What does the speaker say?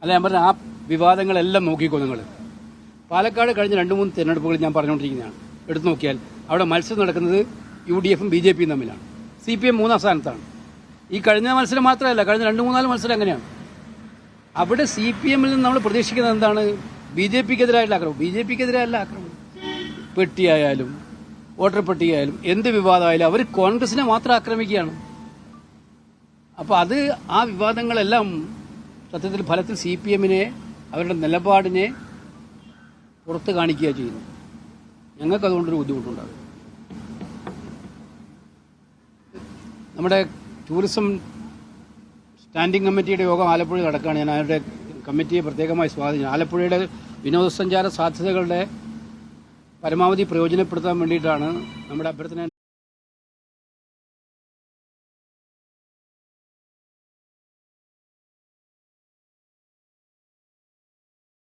അല്ല, ഞാൻ പറഞ്ഞ ആ വിവാദങ്ങളെല്ലാം നോക്കിക്കോ നിങ്ങൾ. പാലക്കാട് കഴിഞ്ഞ 2-3 തിരഞ്ഞെടുപ്പുകൾ ഞാൻ പറഞ്ഞുകൊണ്ടിരിക്കുന്നതാണ്. എടുത്തു നോക്കിയാൽ അവിടെ മത്സരം നടക്കുന്നത് UDFും BJPയും തമ്മിലാണ്. CPM 3-ാം സ്ഥാനത്താണ്. ഈ കഴിഞ്ഞ മത്സരം മാത്രമല്ല, കഴിഞ്ഞ 2-3-4 മത്സരം അങ്ങനെയാണ്. അവിടെ CPMൽ നിന്ന് നമ്മൾ പ്രതീക്ഷിക്കുന്നത് എന്താണ്? BJPക്കെതിരായുള്ള ആക്രമണം. BJPക്കെതിരായല്ല ആക്രമണം. പെട്ടിയായാലും വോട്ടർ പട്ടികയായാലും എന്ത് വിവാദമായാലും അവർ കോൺഗ്രസിനെ മാത്രം ആക്രമിക്കുകയാണ്. അപ്പോൾ ആ വിവാദങ്ങളെല്ലാം സത്യത്തിൽ ഫലത്തിൽ CPMനെ അവരുടെ നിലപാടിനെ പുറത്ത് കാണിക്കുക ചെയ്യുന്നു. ഞങ്ങൾക്കതുകൊണ്ടൊരു ബുദ്ധിമുട്ടുണ്ടാകും. നമ്മുടെ ടൂറിസം സ്റ്റാൻഡിംഗ് കമ്മിറ്റിയുടെ യോഗം ആലപ്പുഴയിൽ നടക്കുകയാണ്. ഞാൻ അവരുടെ കമ്മിറ്റിയെ പ്രത്യേകമായി സ്വാധീനം. ആലപ്പുഴയുടെ വിനോദസഞ്ചാര സാധ്യതകളുടെ പരമാവധി പ്രയോജനപ്പെടുത്താൻ വേണ്ടിയിട്ടാണ് നമ്മുടെ അഭ്യർത്ഥന.